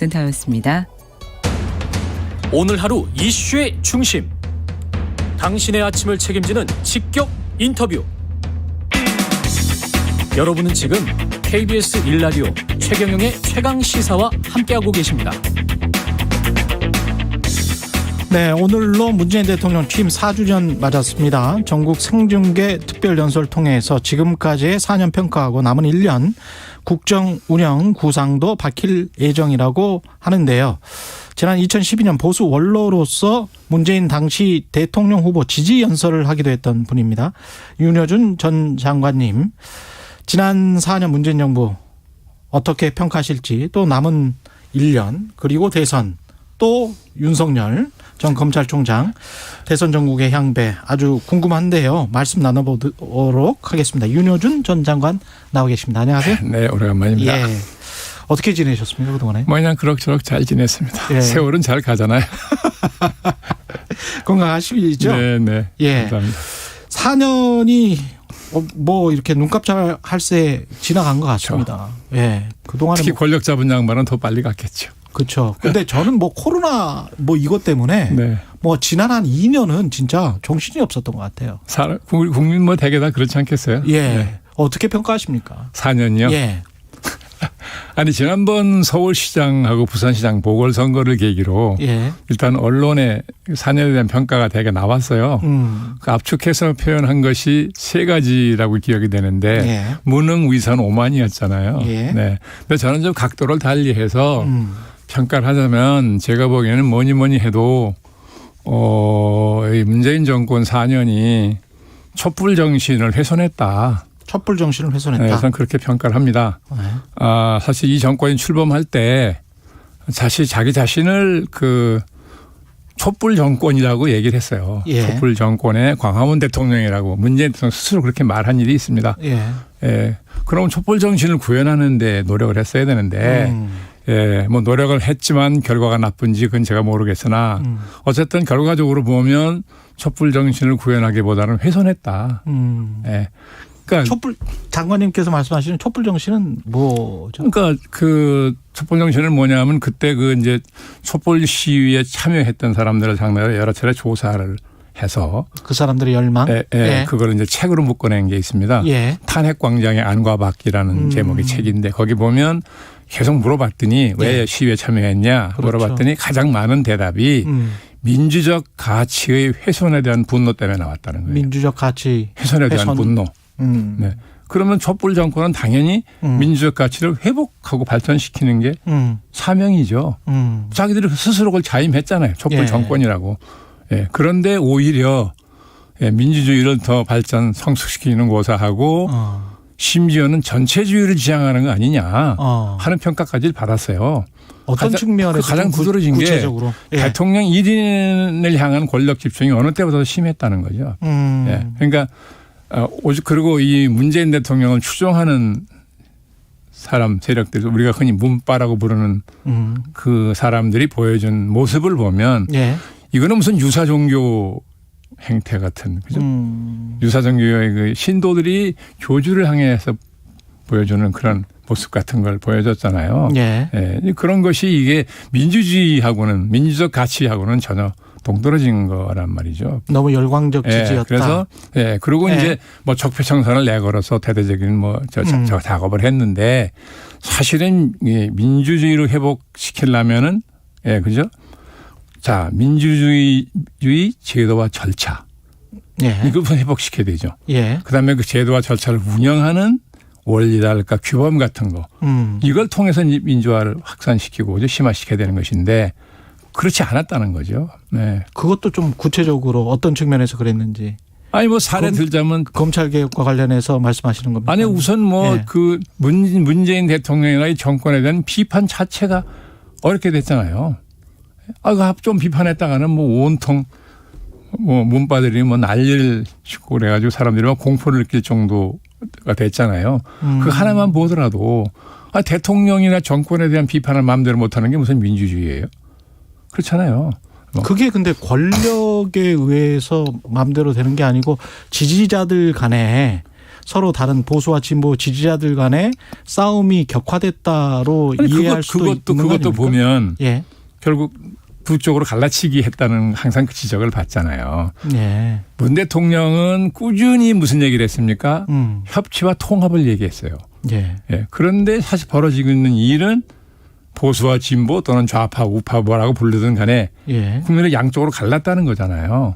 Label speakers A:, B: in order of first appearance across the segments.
A: 센터였습니다.
B: 오늘 하루 이슈의 중심. 당신의 아침을 책임지는 직격 인터뷰. 여러분은 지금 KBS 1라디오 최경영의 최강시사와 함께하고 계십니다.
C: 네, 오늘로 문재인 대통령 취임 4주년 맞았습니다. 전국 생중계 특별연설을 통해서 지금까지의 4년 평가하고 남은 1년 국정 운영 구상도 밝힐 예정이라고 하는데요. 지난 2012년 보수 원로로서 문재인 당시 대통령 후보 지지 연설을 하기도 했던 분입니다. 윤여준 전 장관님, 지난 4년 문재인 정부 어떻게 평가하실지, 또 남은 1년, 그리고 대선, 또 윤석열 전 검찰총장 대선 전국의 향배 아주 궁금한데요. 말씀 나눠보도록 하겠습니다. 윤여준 전 장관 나와 계십니다. 안녕하세요.
D: 네, 오래간만입니다.
C: 예. 어떻게 지내셨습니까, 그동안에?
D: 뭐 그냥 그럭저럭 잘 지냈습니다.
C: 예.
D: 세월은 잘 가잖아요.
C: 건강하시죠?
D: 네, 네.
C: 예.
D: 감사합니다.
C: 4년이 뭐 이렇게 눈 깜짝할 새 지나간 것 같습니다. 예. 그동안에
D: 특히 권력 잡은 양반은 더 빨리 갔겠죠.
C: 그렇죠. 근데 저는 뭐 코로나 뭐 이것 때문에
D: 네.
C: 뭐 지난 한 2년은 진짜 정신이 없었던 것 같아요.
D: 국민 뭐 대개 다 그렇지 않겠어요?
C: 예.
D: 네.
C: 어떻게 평가하십니까?
D: 4년이요?
C: 예.
D: 아니 지난번 서울시장하고 부산시장 보궐선거를 계기로
C: 예.
D: 일단 언론에 4년에 대한 평가가 되게 나왔어요. 그 압축해서 표현한 것이 세 가지라고 기억이 되는데
C: 예.
D: 무능, 위선, 오만이었잖아요.
C: 예.
D: 네. 근데 저는 좀 각도를 달리해서 평가를 하자면 제가 보기에는 뭐니 해도 이 문재인 정권 4년이 촛불 정신을 훼손했다.
C: 촛불 정신을 훼손했다.
D: 네, 저는 그렇게 평가를 합니다.
C: 네.
D: 사실 이 정권이 출범할 때 사실 자기 자신을 그 촛불 정권이라고 얘기를 했어요.
C: 예.
D: 촛불 정권의 광화문 대통령이라고 문재인 대통령 스스로 그렇게 말한 일이 있습니다.
C: 예.
D: 예. 그럼 촛불 정신을 구현하는 데 노력을 했어야 되는데 예, 뭐 노력을 했지만 결과가 나쁜지 그건 제가 모르겠으나 어쨌든 결과적으로 보면 촛불 정신을 구현하기보다는 훼손했다. 예. 그러니까
C: 촛불 장관님께서 말씀하시는 촛불 정신은 뭐죠?
D: 그러니까 그 촛불 정신은 뭐냐면 그때 그 이제 촛불 시위에 참여했던 사람들을 상대로 여러 차례 조사를 해서
C: 그 사람들의 열망.
D: 예. 그걸 이제 책으로 묶어낸 게 있습니다.
C: 예.
D: 탄핵 광장의 안과 밖이라는 제목의 책인데 거기 보면 계속 물어봤더니 왜
C: 예.
D: 시위에 참여했냐
C: 그렇죠.
D: 물어봤더니 가장 많은 대답이 민주적 가치의 훼손에 대한 분노 때문에 나왔다는 거예요.
C: 민주적 가치
D: 훼손에 대한
C: 훼손.
D: 분노. 네. 그러면 촛불 정권은 당연히 민주적 가치를 회복하고 발전시키는 게 사명이죠. 자기들이 스스로 그걸 자임했잖아요. 촛불
C: 예.
D: 정권이라고. 예. 그런데 오히려 민주주의를 더 발전 성숙시키는 고사하고 심지어는 전체주의를 지향하는 거 아니냐 하는 평가까지 받았어요.
C: 어떤 측면에서
D: 가장 구조로진 게
C: 구체적으로. 예.
D: 대통령 1인을 향한 권력 집중이 어느 때보다도 심했다는 거죠. 예. 그러니까 오직 그리고 이 문재인 대통령을 추종하는 사람 세력들 우리가 흔히 문빠라고 부르는 그 사람들이 보여준 모습을 보면
C: 예.
D: 이거는 무슨 유사 종교 행태 같은 그죠? 유사 종교의 그 신도들이 교주를 향해서 보여주는 그런 모습 같은 걸 보여줬잖아요.
C: 예.
D: 예. 그런 것이 이게 민주주의하고는 민주적 가치하고는 전혀 동떨어진 거란 말이죠.
C: 너무 열광적 지지였다.
D: 예, 그래서 그리고 이제 뭐 적폐청산을 내걸어서 대대적인 뭐 저 작업을 했는데 사실은 민주주의를 회복시키려면은 그죠? 자, 민주주의 제도와 절차 이걸 회복시켜야 되죠.
C: 예.
D: 그다음에 그 제도와 절차를 운영하는 원리랄까 규범 같은 거 이걸 통해서 민주화를 확산시키고 심화시켜야 되는 것인데. 그렇지 않았다는 거죠. 네.
C: 그것도 좀 구체적으로 어떤 측면에서 그랬는지.
D: 아니 뭐 사례 들자면
C: 검찰 개혁과 관련해서 말씀하시는 겁니까?
D: 아니 우선 뭐 그 문재인 대통령이나 이 정권에 대한 비판 자체가 어렵게 됐잖아요. 좀 비판했다가는 뭐 온통 뭐 문바들이 뭐 난리를 치고 그래가지고 사람들이 막 공포를 느낄 정도가 됐잖아요. 그 하나만 보더라도 대통령이나 정권에 대한 비판을 마음대로 못하는 게 무슨 민주주의예요? 그렇잖아요.
C: 그게 근데 권력에 의해서 마음대로 되는 게 아니고 지지자들 간에 서로 다른 보수와 진보 지지자들 간의 싸움이 격화됐다로 이해할 수도 있는 거
D: 그것도
C: 아닙니까?
D: 보면
C: 예.
D: 결국 두 쪽으로 갈라치기 했다는 항상 그 지적을 받잖아요.
C: 예.
D: 문 대통령은 꾸준히 무슨 얘기를 했습니까? 협치와 통합을 얘기했어요.
C: 예.
D: 예. 그런데 사실 벌어지고 있는 일은 보수와 진보 또는 좌파, 우파 뭐라고 부르든 간에
C: 예.
D: 국민을 양쪽으로 갈랐다는 거잖아요.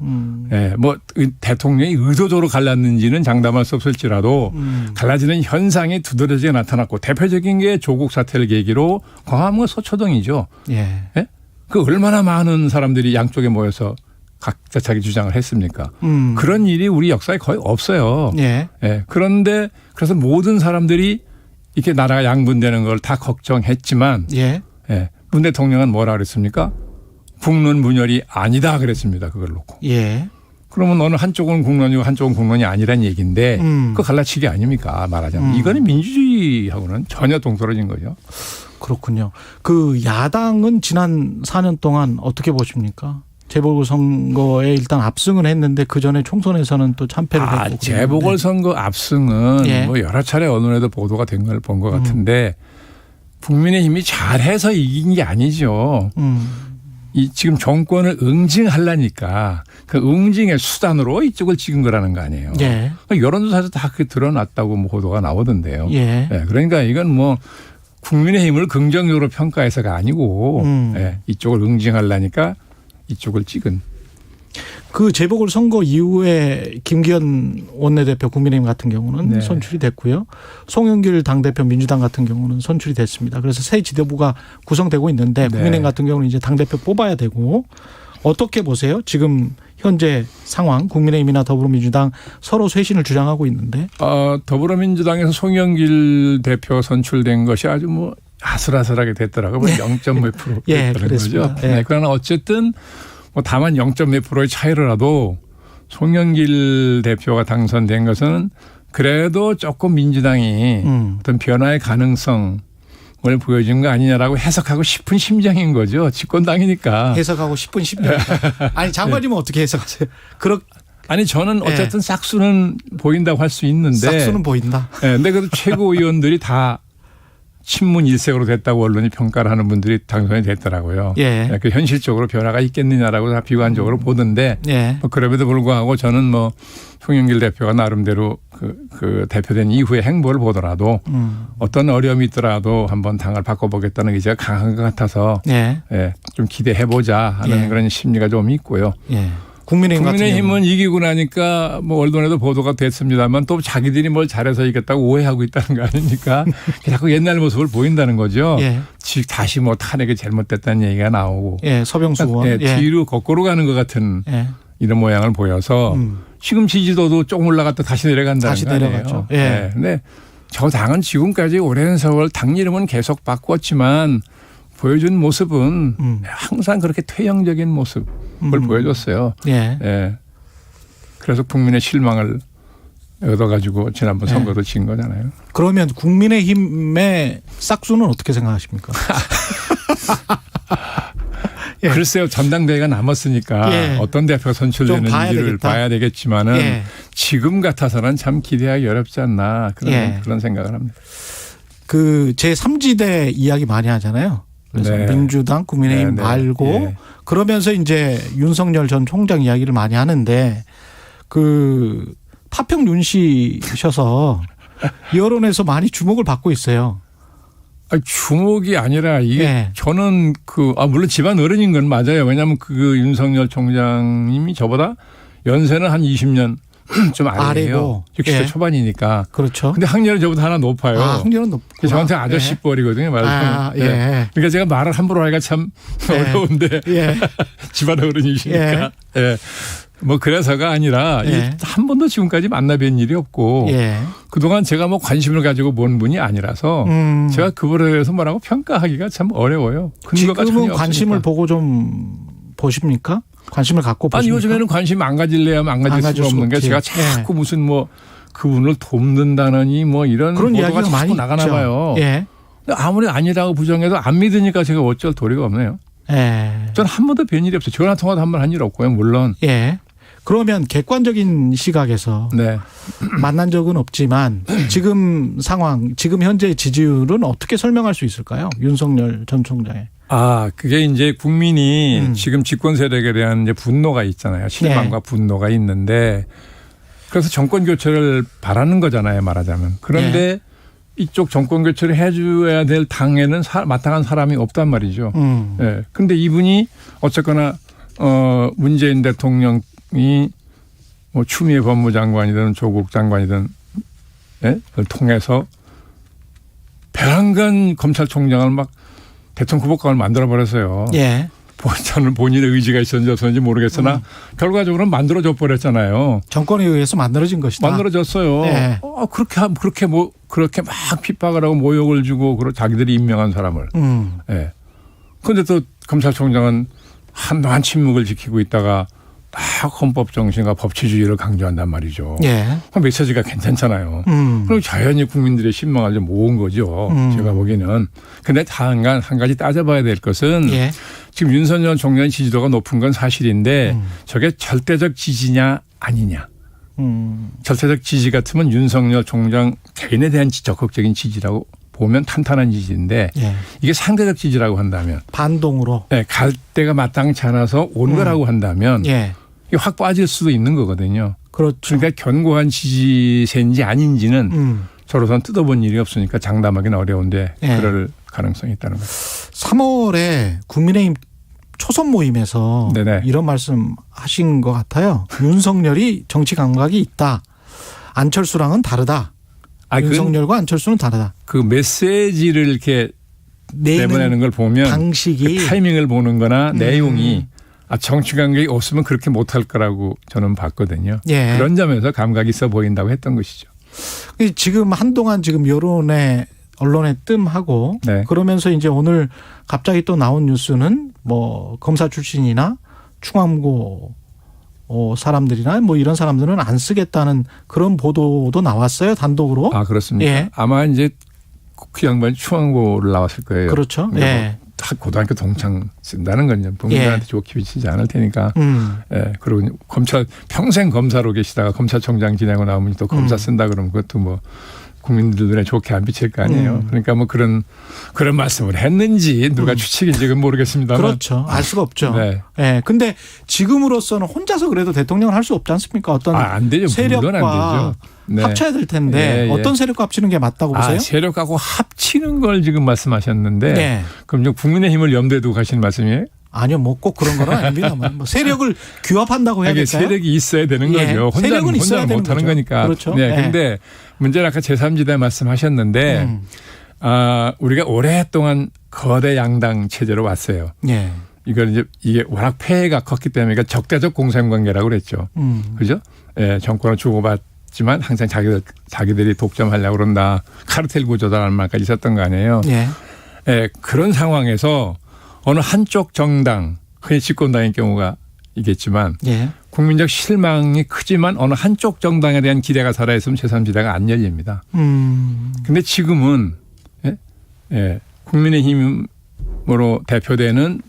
D: 예. 뭐 대통령이 의도적으로 갈랐는지는 장담할 수 없을지라도 갈라지는 현상이 두드러지게 나타났고 대표적인 게 조국 사태를 계기로 광화문 서초동이죠.
C: 예.
D: 예? 그 얼마나 많은 사람들이 양쪽에 모여서 각자 자기 주장을 했습니까? 그런 일이 우리 역사에 거의 없어요.
C: 예.
D: 예. 그런데 그래서 모든 사람들이 이렇게 나라가 양분되는 걸 다 걱정했지만
C: 예.
D: 예. 문 대통령은 뭐라 그랬습니까? 국론 분열이 아니다 그랬습니다. 그걸 놓고.
C: 예.
D: 그러면 어느 한쪽은 국론이고 한쪽은 국론이 아니란 얘기인데 그 갈라치기 아닙니까? 말하자면. 이거는 민주주의하고는 전혀 동떨어진 거죠.
C: 그렇군요. 그 야당은 지난 4년 동안 어떻게 보십니까? 재보궐선거에 일단 압승을 했는데 그 전에 총선에서는 또 참패를 했고.
D: 재보궐선거 압승은
C: 예.
D: 뭐 여러 차례 언론에도 보도가 된 걸 본 것 같은데 국민의힘이 잘해서 이긴 게 아니죠. 이 지금 정권을 응징하려니까 그 응징의 수단으로 이쪽을 찍은 거라는 거 아니에요.
C: 예.
D: 여론조사에서 다 그게 드러났다고 뭐 보도가 나오던데요.
C: 예.
D: 예, 그러니까 이건 뭐 국민의힘을 긍정적으로 평가해서가 아니고 예, 이쪽을 응징하려니까 이쪽을 찍은.
C: 그 재보궐선거 이후에 김기현 원내대표 국민의힘 같은 경우는
D: 네.
C: 선출이 됐고요. 송영길 당대표 민주당 같은 경우는 선출이 됐습니다. 그래서 새 지도부가 구성되고 있는데
D: 네.
C: 국민의힘 같은 경우는 이제 당대표 뽑아야 되고 어떻게 보세요? 지금 현재 상황 국민의힘이나 더불어민주당 서로 쇄신을 주장하고 있는데.
D: 더불어민주당에서 송영길 대표 선출된 것이 아주 뭐 아슬아슬하게 됐더라고요. 뭐 0. 몇 프로
C: 예,
D: 됐다는
C: 그랬습니다.
D: 거죠.
C: 예.
D: 네, 그러나 어쨌든 뭐 다만 0. 몇 프로의 차이라도 송영길 대표가 당선된 것은 그래도 조금 민주당이 어떤 변화의 가능성을 보여준 거 아니냐라고 해석하고 싶은 심정인 거죠. 집권당이니까.
C: 해석하고 싶은 심정. 아니 장관님은 어떻게 해석하세요?
D: 아니 저는 어쨌든 싹수는 보인다고 할 수 있는데.
C: 싹수는 보인다.
D: 네, 근데 그래도 최고위원들이 다 친문 일색으로 됐다고 언론이 평가를 하는 분들이 당선이 됐더라고요.
C: 예.
D: 그 현실적으로 변화가 있겠느냐라고 다 비관적으로 보던데
C: 예.
D: 뭐 그럼에도 불구하고 저는 뭐 송영길 대표가 나름대로 그 대표된 이후의 행보를 보더라도 어떤 어려움이 있더라도 한번 당을 바꿔보겠다는 의지가 강한 것 같아서
C: 예.
D: 예, 좀 기대해보자 하는
C: 예.
D: 그런 심리가 좀 있고요.
C: 예. 국민의힘은
D: 이기고 나니까 뭐 언론에도 보도가 됐습니다만 또 자기들이 뭘 잘해서 이겼다고 오해하고 있다는 거 아닙니까? 자꾸 옛날 모습을 보인다는 거죠.
C: 예.
D: 다시 뭐 탄핵이 잘못됐다는 얘기가 나오고.
C: 예, 서병수 의원.
D: 예, 뒤로 거꾸로 가는 것 같은
C: 예.
D: 이런 모양을 보여서 지금 지지도도 조금 올라갔다 다시 내려간다는
C: 다시
D: 거 아니에요.
C: 내려갔죠. 예.
D: 예. 근데 저 당은 지금까지 오랜 세월 당 이름은 계속 바꿨지만 보여준 모습은 항상 그렇게 퇴행적인 모습을 보여줬어요.
C: 예.
D: 예. 그래서 국민의 실망을 얻어가지고 지난번 선거도 진 거잖아요.
C: 그러면 국민의힘의 싹수는 어떻게 생각하십니까? 예.
D: 글쎄요. 전당대회가 남았으니까
C: 예.
D: 어떤 대표가 선출되는지를 봐야 되겠지만은
C: 예.
D: 지금 같아서는 참 기대하기 어렵지 않나
C: 예.
D: 그런 생각을 합니다.
C: 그 제3지대 이야기 많이 하잖아요. 그래서
D: 네.
C: 민주당, 국민의힘
D: 네, 네.
C: 말고
D: 예.
C: 그러면서 이제 윤석열 전 총장 이야기를 많이 하는데 그 파평 윤씨셔서 여론에서 많이 주목을 받고 있어요.
D: 아니, 주목이 아니라 이게
C: 예.
D: 저는 물론 집안 어른인 건 맞아요. 왜냐하면 그 윤석열 총장님이 저보다 연세는 한 20년 좀 아래예요.
C: 아래고.
D: 60대
C: 예.
D: 초반이니까.
C: 그렇죠.
D: 근데 학년은 저보다 하나 높아요.
C: 학년은 높고.
D: 저한테 아저씨 뻘이거든요. 말하자면.
C: 예. 예.
D: 그러니까 제가 말을 함부로 하기가 참
C: 예.
D: 어려운데
C: 예.
D: 집안 어른이시니까. 예. 뭐 그래서가 아니라
C: 예.
D: 한 번도 지금까지 만나뵌 일이 없고
C: 예.
D: 그동안 제가 뭐 관심을 가지고 본 분이 아니라서 제가 그거에 대해서 뭐라고 평가하기가 참 어려워요. 근거가
C: 지금은
D: 전혀
C: 관심을
D: 없으니까.
C: 보고 좀 보십니까? 관심을 갖고
D: 아니
C: 보십니까?
D: 요즘에는 관심 안 가질래야 안 가질
C: 가질
D: 수가 없는 게
C: 수가
D: 제가
C: 없지.
D: 자꾸 무슨 뭐 그분을 돕는다느니 뭐 이런
C: 그런
D: 보도가
C: 이야기가
D: 자꾸
C: 많이
D: 나가나
C: 있죠.
D: 봐요.
C: 예.
D: 근데 아무리 아니라고 부정해도 안 믿으니까 제가 어쩔 도리가 없네요.
C: 예.
D: 저는 한 번도 뵌 일이 없어요. 전화 통화도 한 번 한 일 없고요. 물론.
C: 예. 그러면 객관적인 시각에서
D: 네.
C: 만난 적은 없지만 지금 상황, 지금 현재 지지율은 어떻게 설명할 수 있을까요? 윤석열 전 총장의.
D: 그게 이제 국민이 지금 집권 세력에 대한 이제 분노가 있잖아요. 실망과 분노가 있는데 그래서 정권 교체를 바라는 거잖아요. 말하자면. 그런데 이쪽 정권 교체를 해줘야 될 당에는 마땅한 사람이 없단 말이죠. 예. 근데 이분이 어쨌거나 문재인 대통령이 뭐 추미애 법무장관이든 조국 장관이든 를 통해서 배란간 검찰총장을 막 대통령 후보감을 만들어 버렸어요.
C: 예.
D: 저는 본인의 의지가 있었는지 없었는지 모르겠으나 결과적으로는 만들어져 버렸잖아요.
C: 정권에 의해서 만들어진 것이다.
D: 만들어졌어요.
C: 네.
D: 그렇게 막 핍박을 하고 모욕을 주고 자기들이 임명한 사람을. 예. 그런데 또 검찰총장은 한동안 침묵을 지키고 있다가 딱 헌법 정신과 법치주의를 강조한단 말이죠.
C: 예.
D: 메시지가 괜찮잖아요. 그럼 자연히 국민들의 신망을 좀 모은 거죠. 제가 보기에는. 근데 한 가지 따져봐야 될 것은
C: 예.
D: 지금 윤석열 총장 지지도가 높은 건 사실인데 저게 절대적 지지냐 아니냐. 절대적 지지 같으면 윤석열 총장 개인에 대한 적극적인 지지라고 보면 탄탄한 지지인데
C: 예.
D: 이게 상대적 지지라고 한다면
C: 반동으로.
D: 네, 갈 데가 마땅치 않아서 온 거라고 한다면
C: 예.
D: 이게 확 빠질 수도 있는 거거든요.
C: 그렇죠.
D: 그러니까 견고한 지지세인지 아닌지는 저로서는 뜯어본 일이 없으니까 장담하기는 어려운데
C: 예.
D: 그럴 가능성이 있다는 거죠.
C: 3월에 국민의힘 초선 모임에서
D: 네네.
C: 이런 말씀 하신 것 같아요. 윤석열이 정치 감각이 있다. 안철수랑은 다르다. 윤석열과 안철수는 다르다.
D: 그 메시지를 이렇게 내보내는 걸 보면
C: 방식이
D: 그 타이밍을 보는 거나 내용이 정치 감각이 없으면 그렇게 못할 거라고 저는 봤거든요.
C: 예.
D: 그런 점에서 감각이 있어 보인다고 했던 것이죠.
C: 지금 한동안 지금 언론에 뜸하고
D: 네.
C: 그러면서 이제 오늘 갑자기 또 나온 뉴스는 뭐 검사 출신이나 충암고 사람들이나 뭐 이런 사람들은 안 쓰겠다는 그런 보도도 나왔어요. 단독으로.
D: 그렇습니까?
C: 예.
D: 아마 이제 그 양반이 충암고를 나왔을 거예요.
C: 그렇죠. 예.
D: 고등학교 동창 쓴다는 건 부모님한테 좋게 비치지 않을 테니까. 예. 그리고 평생 검사로 계시다가 검찰총장 지내고 나오면 또 검사 쓴다 그러면 그것도 뭐 국민들 눈에 좋게 안 비칠 거 아니에요. 그러니까 뭐 그런 말씀을 했는지 누가 추측인지는 모르겠습니다만.
C: 그렇죠. 알 수가 없죠.
D: 네.
C: 예. 근데 지금으로서는 혼자서 그래도 대통령을 할 수 없지 않습니까? 어떤
D: 안 되죠.
C: 세력과
D: 물론 안 되죠. 네.
C: 합쳐야 될 텐데 어떤 세력과 합치는 게 맞다고 보세요?
D: 세력하고 합치는 걸 지금 말씀하셨는데
C: 네.
D: 그럼 국민의힘을 염두에 두고 하시는 말씀이에요?
C: 아니요, 뭐 꼭 그런 건 아닙니다만 뭐 세력을 규합한다고 해야 될까요?
D: 세력이 있어야 되는 거죠.
C: 세력은 있어야
D: 혼자는
C: 되는
D: 못하는
C: 거죠.
D: 거니까.
C: 그렇죠.
D: 네. 그런데 문제는 아까 제3지대 말씀하셨는데 우리가 오랫동안 거대 양당 체제로 왔어요.
C: 예.
D: 이게 워낙 폐해가 컸기 때문에 적대적 공생관계라고 그랬죠. 그죠? 예, 정권을 주고받지만 항상 자기들이 독점하려고 그런다. 카르텔 구조다라는 말까지 있었던 거 아니에요.
C: 예.
D: 예, 그런 상황에서 어느 한쪽 정당, 흔히 집권당의 경우가 있겠지만
C: 예.
D: 국민적 실망이 크지만 어느 한쪽 정당에 대한 기대가 살아있으면 제3지대가 안 열립니다. 그런데 지금은 국민의힘으로 대표되는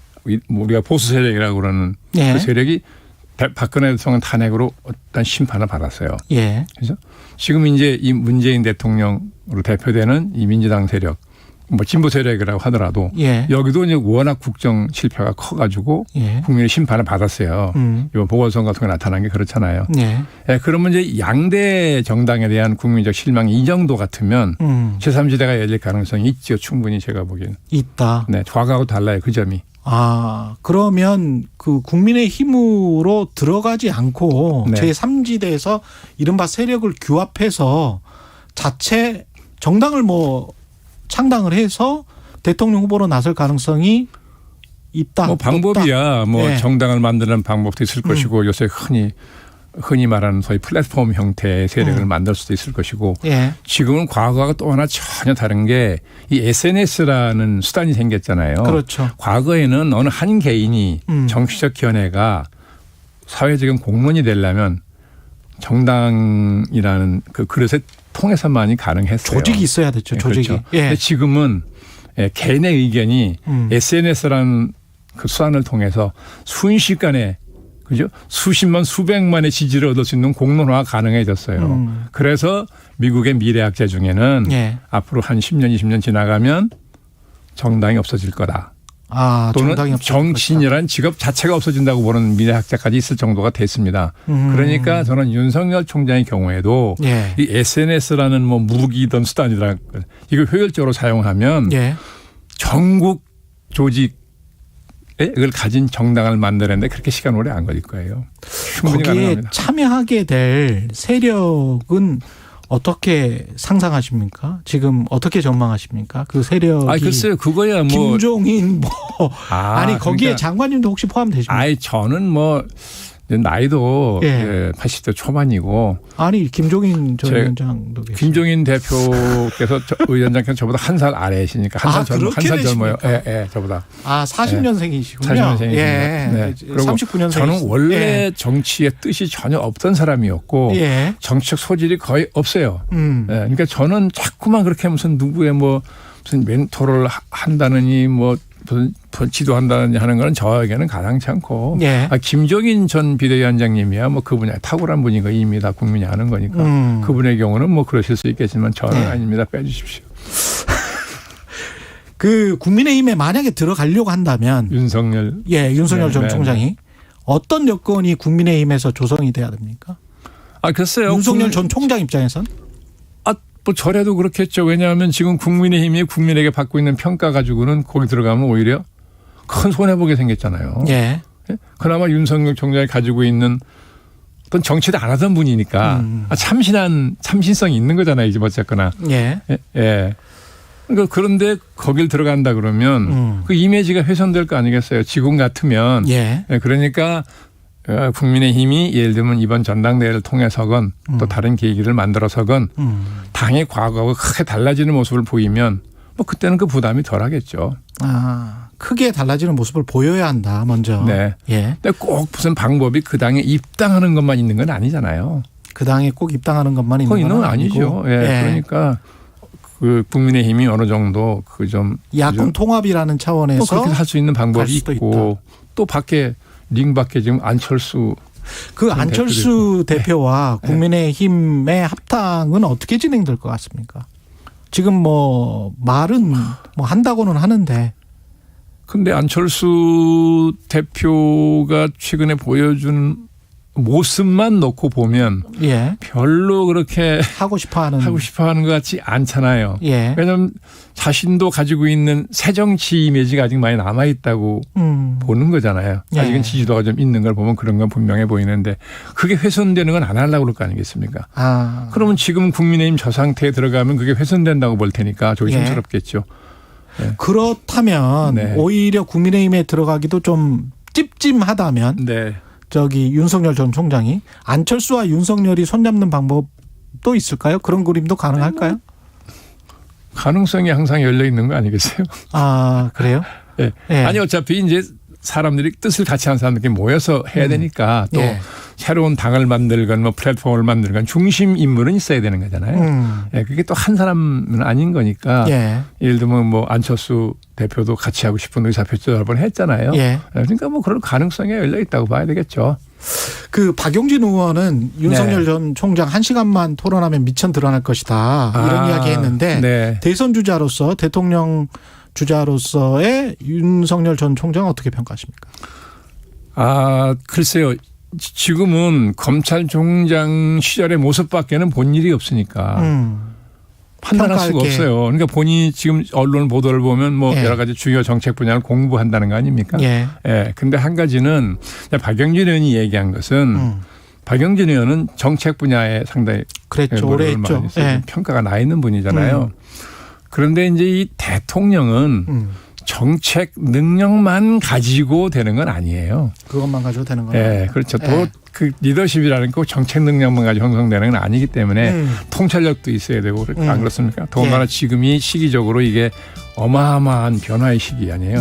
D: 우리가 보수 세력이라고 그러는 그 세력이 박근혜 대통령 탄핵으로 어떤 심판을 받았어요.
C: 예.
D: 그래서 지금 이제 이 문재인 대통령으로 대표되는 이 민주당 세력, 뭐 진보 세력이라고 하더라도 여기도 이제 워낙 국정 실패가 커가지고 국민의 심판을 받았어요. 이번 보궐선거 같은 거 나타난 게 그렇잖아요. 그러면 이제 양대 정당에 대한 국민적 실망이 이 정도 같으면 제3지대가 열릴 가능성이 있죠. 충분히 제가 보기에는.
C: 있다.
D: 네, 과거하고 달라요. 그 점이.
C: 그러면 그 국민의힘으로 들어가지 않고
D: 네.
C: 제3지대에서 이른바 세력을 규합해서 자체 정당을 창당을 해서 대통령 후보로 나설 가능성이 있다.
D: 뭐 방법이야.
C: 없다.
D: 정당을 만드는 방법도 있을 것이고 요새 흔히 말하는 소위 플랫폼 형태의 세력을 만들 수도 있을 것이고 지금은 과거와 또 하나 전혀 다른 게 이 SNS라는 수단이 생겼잖아요.
C: 그렇죠.
D: 과거에는 어느 한 개인이 정치적 견해가 사회적인 공론이 되려면 정당이라는 그 그릇에 통해서만이 가능했어요.
C: 조직이 있어야 됐죠. 조직이.
D: 그렇죠. 근데 지금은 개인의 의견이 SNS라는 그 수단을 통해서 순식간에 그죠? 수십만 수백만의 지지를 얻을 수 있는 공론화가 가능해졌어요. 그래서 미국의 미래학자 중에는
C: 예.
D: 앞으로 한 10년 20년 지나가면 정당이 없어질 거다. 또는
C: 정당이 없어질
D: 정치인이라는 직업 자체가 없어진다고 보는 미래학자까지 있을 정도가 됐습니다. 그러니까 저는 윤석열 총장의 경우에도
C: 예.
D: 이 SNS라는 뭐 무기든 수단이라 이거 효율적으로 사용하면
C: 예.
D: 전국 조직에 이걸 가진 정당을 만드는데 그렇게 시간 오래 안 걸릴 거예요. 충분히
C: 거기에
D: 가능합니다.
C: 참여하게 될 세력은 어떻게 상상하십니까? 지금 어떻게 전망하십니까? 그 세력이
D: 글쎄요. 그거야 뭐.
C: 김종인 뭐 아니 거기에
D: 그러니까
C: 장관님도 혹시 포함되십니까?
D: 저는 뭐 나이도
C: 예.
D: 80대 초반이고
C: 아니 김종인 전 위원장도 계시죠.
D: 김종인 대표께서 위원장께서 저보다 한 살 아래시니까 한 살
C: 그렇게
D: 젊어요.
C: 되십니까?
D: 예, 저보다.
C: 40년생이시군요.
D: 40년생이십니다.
C: 예.
D: 네. 그리고
C: 39년생.
D: 저는 원래
C: 예.
D: 정치에 뜻이 전혀 없던 사람이었고
C: 예.
D: 정치적 소질이 거의 없어요.
C: 음.
D: 예, 그러니까 저는 자꾸만 그렇게 무슨 누구의 뭐 무슨 멘토를 한다느니 뭐 무슨 지도한다느니 하는 거는 저에게는 가당치 않고
C: 예.
D: 김종인 전 비대위원장님이야 뭐 그 분야에 탁월한 분이고 이미 다 국민이 아는 거니까 그분의 경우는 뭐 그러실 수 있겠지만 저는
C: 네.
D: 아닙니다. 빼주십시오.
C: 그 국민의힘에 만약에 들어가려고 한다면
D: 윤석열
C: 윤석열
D: 네,
C: 전
D: 네,
C: 총장이 어떤 여건이 국민의힘에서 조성이 돼야 됩니까?
D: 글쎄요.
C: 윤석열 전 총장 입장에선?
D: 뭐 저래도 그렇겠죠. 왜냐하면 지금 국민의힘이 국민에게 받고 있는 평가 가지고는 거기 들어가면 오히려 큰 손해보게 생겼잖아요.
C: 예.
D: 그나마 윤석열 총장이 가지고 있는 어떤 정치도 안 하던 분이니까 참신성이 있는 거잖아요. 이제 어쨌거나.
C: 예.
D: 예. 그러니까 그런데 거길 들어간다 그러면 그 이미지가 훼손될 거 아니겠어요. 지금 같으면.
C: 예.
D: 그러니까 국민의힘이 예를 들면 이번 전당대회를 통해서건 또 다른 계기를 만들어서건 당의 과거가 크게 달라지는 모습을 보이면 뭐 그때는 그 부담이 덜하겠죠.
C: 크게 달라지는 모습을 보여야 한다. 먼저.
D: 네.
C: 예.
D: 근데 꼭 무슨 방법이 그 당에 입당하는 것만 있는 건 아니잖아요.
C: 그 당에 꼭 입당하는 것만 있는 건
D: 아니죠. 예. 그러니까 그 국민의힘이 어느 정도 그 좀
C: 야권 통합이라는 차원에서
D: 또 그렇게 할 수 있는 방법이 있고
C: 있다.
D: 또 밖에 링 밖에 지금 안철수
C: 안철수 대표와 국민의힘의 합당은 어떻게 진행될 것 같습니까? 지금 뭐 말은 뭐 한다고는 하는데.
D: 근데 안철수 대표가 최근에 보여준 모습만 놓고 보면
C: 예.
D: 별로 그렇게
C: 하고 싶어 하는
D: 것 같지 않잖아요.
C: 예.
D: 왜냐하면 자신도 가지고 있는 새 정치 이미지가 아직 많이 남아있다고 보는 거잖아요.
C: 예.
D: 아직은 지지도가 좀 있는 걸 보면 그런 건 분명해 보이는데 그게 훼손되는 건 안 하려고 그럴 거 아니겠습니까? 그러면 지금 국민의힘 저 상태에 들어가면 그게 훼손된다고 볼 테니까 조심스럽겠죠.
C: 예. 그렇다면
D: 네.
C: 오히려 국민의힘에 들어가기도 좀 찝찝하다면
D: 네.
C: 윤석열 전 총장이 안철수와 윤석열이 손잡는 방법도 있을까요? 그런 그림도 가능할까요?
D: 가능성이 항상 열려 있는 거 아니겠어요?
C: 그래요?
D: 네.
C: 예.
D: 아니 어차피 이제 사람들이 뜻을 같이 하는 사람들끼리 모여서 해야 되니까 또 새로운 당을 만들건 뭐 플랫폼을 만들건 중심 인물은 있어야 되는 거잖아요. 그게 또 한 사람은 아닌 거니까 예를 들면 뭐 안철수 대표도 같이 하고 싶은 의사표시도 여러 번 했잖아요. 그러니까 뭐 그런 가능성이 열려 있다고 봐야 되겠죠.
C: 그 박용진 의원은 윤석열 전 총장 1시간만 토론하면 미천 드러날 것이다. 이런 이야기 했는데 대선 주자로서 대통령 주자로서의 윤석열 전 총장은 어떻게 평가하십니까?
D: 글쎄요. 지금은 검찰총장 시절의 모습밖에는 본 일이 없으니까 판단할 수가 없어요. 그러니까 본인이 지금 언론 보도를 보면 뭐 여러 가지 주요 정책 분야를 공부한다는 거 아닙니까? 근데 한 가지는 박영진 의원이 얘기한 것은 박영진 의원은 정책 분야에 상당히
C: 그랬죠. 오래 했죠.
D: 평가가 나 있는 분이잖아요. 그런데 이제 이 대통령은 정책 능력만 가지고 되는 건 아니에요.
C: 그것만 가지고 되는 건 아니에요.
D: 그렇죠. 또 그 리더십이라는 거 정책 능력만 가지고 형성되는 건 아니기 때문에 통찰력도 있어야 되고 안 그렇습니까? 더군다나 지금이 시기적으로 이게 어마어마한 변화의 시기 아니에요.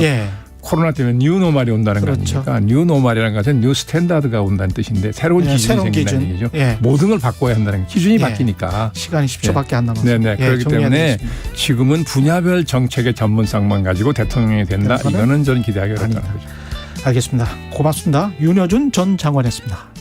D: 코로나 때문에 뉴노멀이 온다는 거 아닙니까? 뉴노멀이라는 것은 뉴 스탠다드가 온다는 뜻인데 새로운 기준이 생긴다는 얘기죠. 모든 걸 바꿔야 한다는 기준이 바뀌니까.
C: 시간이 10초밖에 안 남았습니다.
D: 그렇기 때문에 지금은 분야별 정책의 전문성만 가지고 대통령이 된다. 이거는 저는 기대하기 어렵다는 거죠.
C: 알겠습니다. 고맙습니다. 윤여준 전 장관이었습니다.